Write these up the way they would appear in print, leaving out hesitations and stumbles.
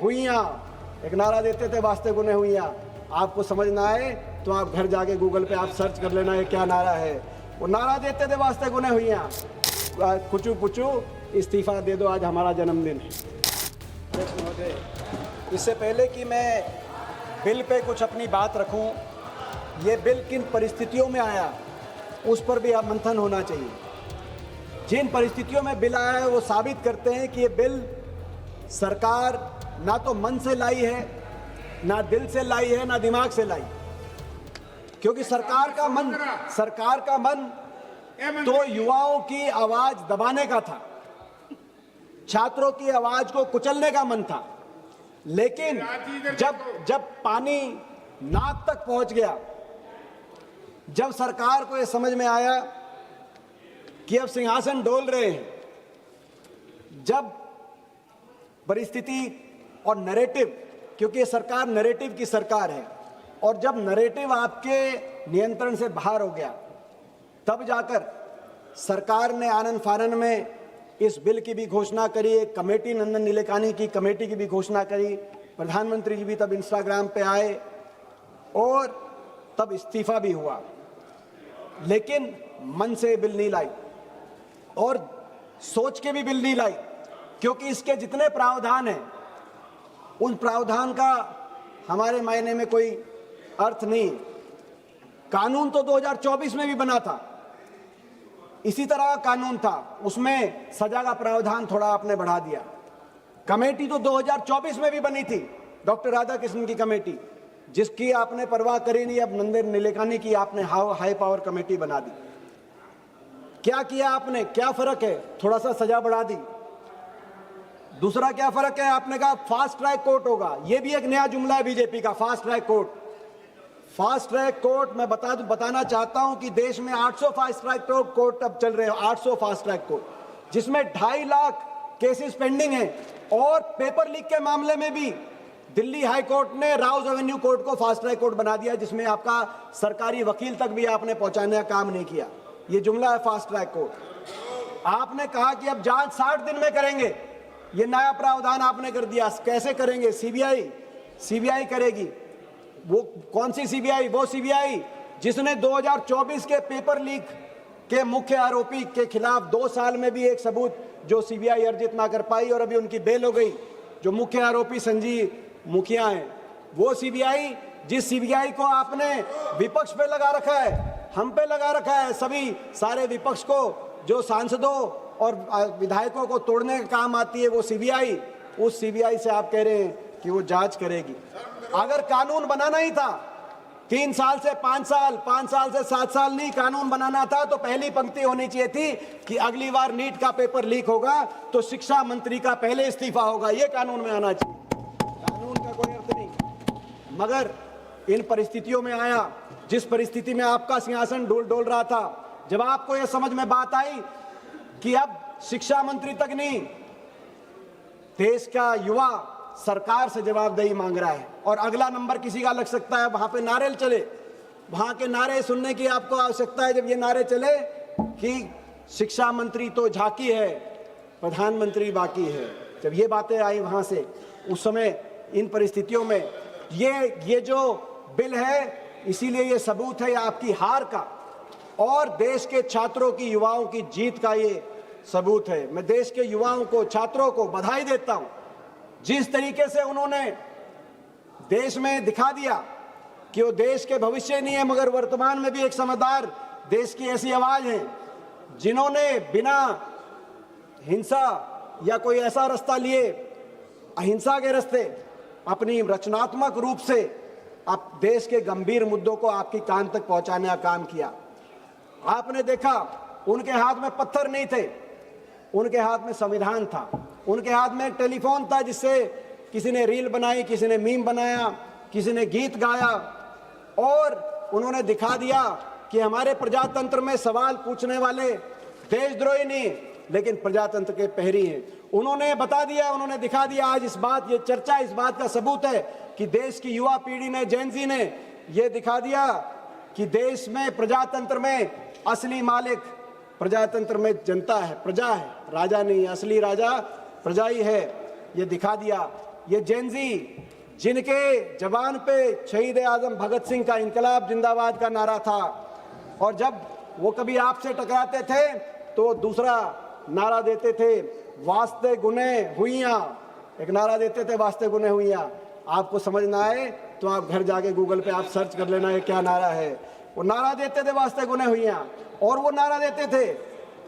हुइयाँ, एक नारा देते थे, वास्ते गुने हुइयाँ। आपको समझ ना आए तो आप घर जाके गूगल पे आप सर्च कर लेना ये क्या नारा है। वो नारा देते थे, वास्ते गुने हुइयाँ, कुचू पुचू इस्तीफा दे दो, आज हमारा जन्मदिन है। अध्यक्ष महोदय, इससे पहले कि मैं बिल पे कुछ अपनी बात रखूं, ये बिल किन परिस्थितियों में आया उस पर भी अब मंथन होना चाहिए। जिन परिस्थितियों में बिल आया है वो साबित करते हैं कि ये बिल सरकार ना तो मन से लाई है, ना दिल से लाई है, ना दिमाग से लाई। क्योंकि सरकार का मन तो युवाओं की आवाज दबाने का था, छात्रों की आवाज को कुचलने का मन था। लेकिन जब पानी नाक तक पहुंच गया, जब सरकार को यह समझ में आया कि अब सिंहासन डोल रहे हैं, जब परिस्थिति और नैरेटिव, क्योंकि ये सरकार नैरेटिव की सरकार है, और जब नैरेटिव आपके नियंत्रण से बाहर हो गया, तब जाकर सरकार ने आनन फानन में इस बिल की भी घोषणा करी, एक कमेटी नंदन नीलेकानी की कमेटी की भी घोषणा करी, प्रधानमंत्री जी भी तब इंस्टाग्राम पे आए और तब इस्तीफा भी हुआ। लेकिन मन से बिल नहीं लाई और सोच के भी बिल नहीं लाई, क्योंकि इसके जितने प्रावधान हैं उन प्रावधान का हमारे मायने में कोई अर्थ नहीं। कानून तो 2024 में भी बना था, इसी तरह का कानून था, उसमें सजा का प्रावधान थोड़ा आपने बढ़ा दिया। कमेटी तो 2024 में भी बनी थी, डॉक्टर राधाकृष्णन की कमेटी, जिसकी आपने परवाह करी नहीं। अब नंदन नीलेकानी की आपने हाई पावर कमेटी बना दी। क्या किया आपने? क्या फर्क है? थोड़ा सा सजा बढ़ा दी। दूसरा क्या फर्क है? आपने कहा फास्ट ट्रैक कोर्ट होगा। यह भी एक नया जुमला है बीजेपी का, fast track court. Fast track court मैं बताना चाहता हूं कि देश में 800 फास्ट ट्रैक कोर्ट अब चल रहे हैं, 800 फास्ट ट्रैक कोर्ट, जिसमें 2.5 लाख केसेस पेंडिंग हैं। और पेपर लीक के मामले में भी दिल्ली हाई कोर्ट ने राउज एवेन्यू कोर्ट को फास्ट ट्रैक कोर्ट बना दिया, जिसमें आपका सरकारी वकील तक भी आपने पहुंचाने का काम नहीं किया। ये जुमला है फास्ट ट्रैक कोर्ट। आपने कहा कि अब जांच 60 दिन में करेंगे, ये नया प्रावधान आपने कर दिया। कैसे करेंगे? सीबीआई करेगी। वो कौन सी सीबीआई? वो सीबीआई जिसने 2024 के पेपर लीक के मुख्य आरोपी के खिलाफ 2 साल में भी एक सबूत जो सीबीआई अर्जित ना कर पाई और अभी उनकी बेल हो गई, जो मुख्य आरोपी संजीव मुखिया हैं। वो सीबीआई, जिस सीबीआई को आपने विपक्ष पे लगा रखा है, हम पे लगा रखा है, सभी सारे विपक्ष को, जो सांसदों और विधायकों को तोड़ने का काम आती है, वो सीबीआई, उस सीबीआई से आप कह रहे हैं कि वो जांच करेगी। अगर कानून बनाना ही था 3 साल से 5 साल, 5 साल से 7 साल नहीं, कानून बनाना था तो पहली पंक्ति होनी चाहिए थी कि अगली बार नीट का पेपर लीक होगा तो शिक्षा मंत्री का पहले इस्तीफा होगा। ये कानून में आना चाहिए, कानून का कोई अर्थ नहीं। मगर इन परिस्थितियों में आया, जिस परिस्थिति में आपका सिंहासन डोल रहा था, जब आपको यह समझ में बात आई कि अब शिक्षा मंत्री तक नहीं, देश का युवा सरकार से जवाबदेही मांग रहा है और अगला नंबर किसी का लग सकता है, वहां पे नारे चले, वहां के नारे सुनने की आपको आवश्यकता है। जब ये नारे चले कि शिक्षा मंत्री तो झांकी है, प्रधानमंत्री बाकी है, जब ये बातें आई वहां से, उस समय इन परिस्थितियों में ये जो बिल है, इसीलिए ये सबूत है आपकी हार का और देश के छात्रों की, युवाओं की जीत का ये सबूत है। मैं देश के युवाओं को, छात्रों को बधाई देता हूं, जिस तरीके से उन्होंने देश में दिखा दिया कि वो देश के भविष्य नहीं है, मगर वर्तमान में भी एक समझदार देश की ऐसी आवाज है जिन्होंने बिना हिंसा या कोई ऐसा रास्ता लिए, अहिंसा के रास्ते, अपनी रचनात्मक रूप से आप देश के गंभीर मुद्दों को आपकी कान तक पहुंचाने का काम किया। आपने देखा उनके हाथ में पत्थर नहीं थे, उनके हाथ में संविधान था, उनके हाथ में एक टेलीफोन था जिससे किसी ने रील बनाई, किसी ने मीम बनाया, किसी ने गीत गाया और उन्होंने दिखा दिया कि हमारे प्रजातंत्र में सवाल पूछने वाले देशद्रोही नहीं लेकिन प्रजातंत्र के पहरी हैं। उन्होंने बता दिया, उन्होंने दिखा दिया। आज इस बात, ये चर्चा इस बात का सबूत है कि देश की युवा पीढ़ी ने, जेन ज़ी ने ये दिखा दिया कि देश में, प्रजातंत्र में असली मालिक, प्रजातंत्र में जनता है, प्रजा है, राजा नहीं। असली राजा प्रजा ही है। ये दिखा दिया ये जेनजी जिनके जबान पे शहीद आजम भगत सिंह का इनकलाब जिंदाबाद का नारा था, और जब वो कभी आपसे टकराते थे तो दूसरा नारा देते थे, वास्ते गुने हुइयां। एक नारा देते थे, वास्ते गुने हुइयां। आपको समझ ना आए तो आप घर जाके गूगल पे आप सर्च कर लेना ये क्या नारा है। वो नारा देते थे, वास्ते गुने हुइयां, और वो नारा देते थे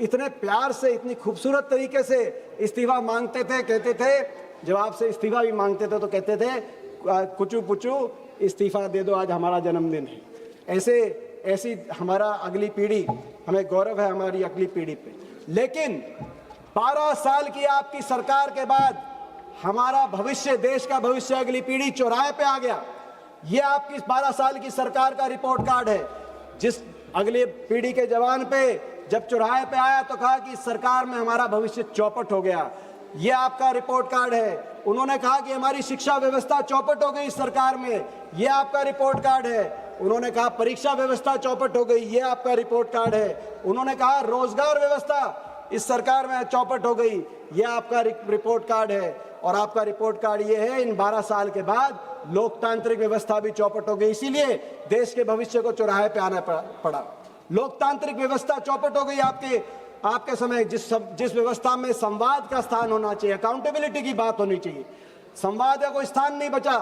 इतने प्यार से, इतनी खूबसूरत तरीके से इस्तीफा मांगते थे। कहते थे, जब आपसे इस्तीफा भी मांगते थे तो कहते थे, कुचू पुचू इस्तीफा दे दो, आज हमारा जन्मदिन है। ऐसी हमारा अगली पीढ़ी, हमें गौरव है हमारी अगली पीढ़ी पे। लेकिन 12 साल की आपकी सरकार के बाद हमारा भविष्य, देश का भविष्य, अगली पीढ़ी चौराहे पे आ गया। ये आपकी 12 साल की सरकार का रिपोर्ट कार्ड है। जिस अगली पीढ़ी के जवान पे जब चौराहे पे आया तो कहा कि इस सरकार में हमारा भविष्य चौपट हो गया। ये आपका रिपोर्ट कार्ड है। उन्होंने कहा कि हमारी शिक्षा व्यवस्था चौपट हो गई इस सरकार में। ये आपका रिपोर्ट कार्ड है। उन्होंने कहा परीक्षा व्यवस्था चौपट हो गई। ये आपका रिपोर्ट कार्ड है। उन्होंने कहा रोजगार व्यवस्था इस सरकार में चौपट हो गई। ये आपका रिपोर्ट कार्ड है। और आपका रिपोर्ट कार्ड ये है, इन 12 साल के बाद लोकतांत्रिक व्यवस्था भी चौपट हो गई। इसीलिए देश के भविष्य को चौराहे पे आना पड़ा। लोकतांत्रिक व्यवस्था चौपट हो गई आपके समय। जिस व्यवस्था में संवाद का स्थान होना चाहिए, अकाउंटेबिलिटी की बात होनी चाहिए, संवाद का कोई स्थान नहीं बचा।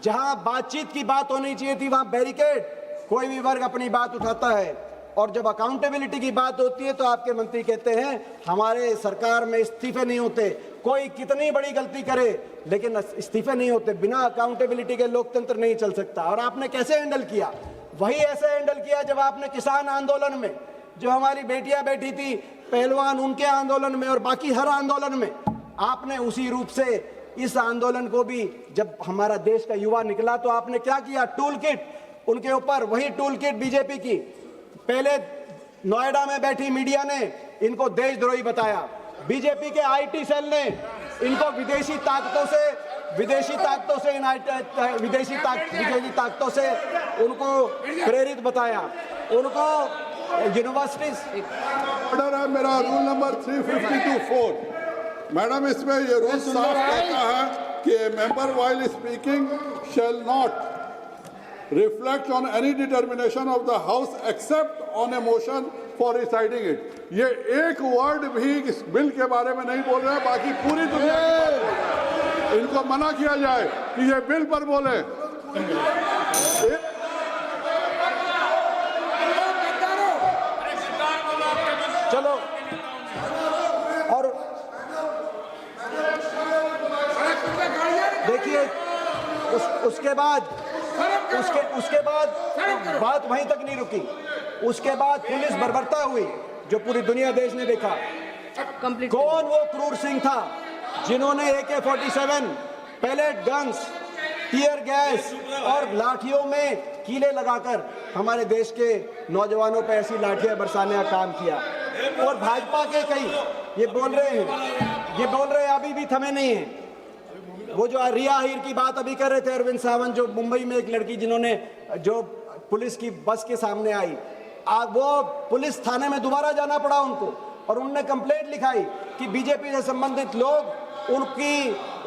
जहां बातचीत की बात होनी चाहिए थी वहां बैरिकेड, कोई भी वर्ग अपनी बात उठाता है। और जब अकाउंटेबिलिटी की बात होती है तो आपके मंत्री कहते हैं हमारे सरकार में इस्तीफे नहीं होते। कोई कितनी बड़ी गलती करे लेकिन इस्तीफे नहीं होते। बिना अकाउंटेबिलिटी के लोकतंत्र नहीं चल सकता। और आपने कैसे हैंडल किया? वही ऐसे हैंडल किया जब आपने किसान आंदोलन में, जो हमारी बेटियां बैठी थी पहलवान, उनके आंदोलन में और बाकी हर आंदोलन में आपने उसी रूप से इस आंदोलन को भी, जब हमारा देश का युवा निकला तो आपने क्या किया? टूल किट उनके ऊपर, वही टूल किट बीजेपी की। पहले नोएडा में बैठी मीडिया ने इनको देशद्रोही बताया। बीजेपी के आईटी सेल ने इनको विदेशी ताकतों से उनको प्रेरित बताया। उनको यूनिवर्सिटीज ऑर्डर है मेरा रूल नंबर 352(4). मैडम, इसमें ये रूल साफ कहता है कि member while speaking shall not reflect on any determination of the house except on a motion for reciting it। ये एक वर्ड भी इस बिल के बारे में नहीं बोल रहे हैं, बाकी पूरी दुनिया की बात बोल रहे हैं। इनको मना किया जाए कि ये बिल पर बोले। चलो, और देखिए उसके बाद बात वहीं तक नहीं रुकी। उसके बाद पुलिस बर्बरता हुई जो पूरी दुनिया देश ने देखा। कौन वो क्रूर सिंह था जिन्होंने AK-47, palette guns, tear gas और लाठियों में कीले लगाकर हमारे देश के नौजवानों पर ऐसी लाठियां बरसाने का काम किया। और भाजपा के कई ये बोल रहे हैं अभी भी थमे नहीं हैं। वो जो रिया हीर की बात अभी कर रहे थे अरविंद सावंत, जो मुंबई में एक लड़की जो पुलिस की बस के सामने आई, वो पुलिस थाने में दोबारा जाना पड़ा उनको, और उन्होंने कंप्लेंट लिखाई कि बीजेपी से संबंधित लोग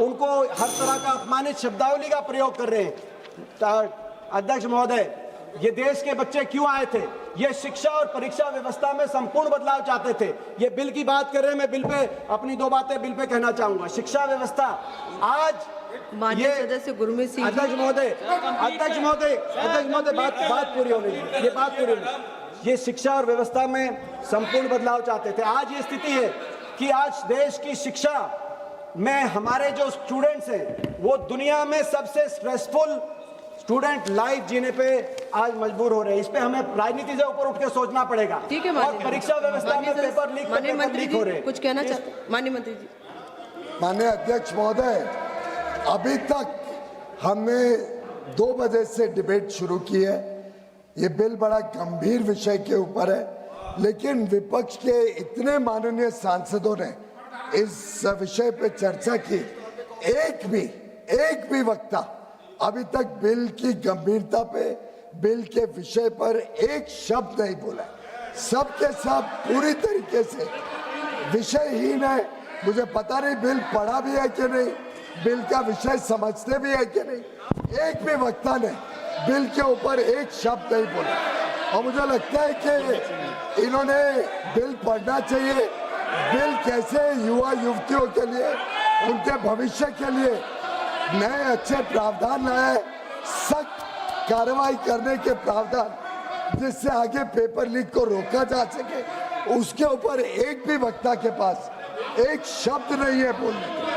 उनको हर तरह का अपमानित शब्दावली का प्रयोग कर रहे हैं। अध्यक्ष महोदय, ये देश के बच्चे क्यों आए थे? ये शिक्षा और परीक्षा व्यवस्था में संपूर्ण बदलाव चाहते थे। ये बिल की बात कर रहे हैं। मैं बिल पे अपनी 2 बातें बिल पे कहना चाहूंगा। शिक्षा व्यवस्था आज माननीय सदस्य गुरमीत सिंह, अध्यक्ष महोदय बात पूरी होने दीजिए। ये बात पूरी होने। ये शिक्षा और व्यवस्था में संपूर्ण बदलाव चाहते थे। आज ये स्थिति है कि आज देश की शिक्षा में हमारे जो स्टूडेंट्स हैं वो दुनिया में सबसे स्ट्रेसफुल स्टूडेंट लाइफ जीने पे आज मजबूर हो रहे हैं। इस पे हमें राजनीति से ऊपर उठ के सोचना पड़ेगा। ठीक है, और परीक्षा व्यवस्था में पेपर लीक हो रहे हैं। कुछ कहना चाहते माननीय मंत्री जी? माननीय अध्यक्ष महोदय, अभी तक हमने 2 बजे से डिबेट शुरू की है। ये बिल बड़ा गंभीर विषय के ऊपर है, लेकिन विपक्ष के इतने माननीय सांसदों ने इस विषय पे चर्चा की, एक भी वक्ता अभी तक बिल की गंभीरता पे, बिल के विषय पर एक शब्द नहीं बोला। सब के सब पूरी तरीके से विषयहीन है। मुझे पता नहीं बिल पढ़ा भी है कि नहीं, बिल का विषय समझते भी है कि नहीं। एक भी वक्ता ने बिल के ऊपर एक शब्द नहीं बोला और मुझे लगता है कि इन्होंने बिल पढ़ना चाहिए। बिल कैसे युवा युवतियों के लिए, उनके भविष्य के लिए नए अच्छे प्रावधान लाए, सख्त कार्रवाई करने के प्रावधान, जिससे आगे पेपर लीक को रोका जा सके। उसके ऊपर एक भी वक्ता के पास एक शब्द नहीं है बोलने का।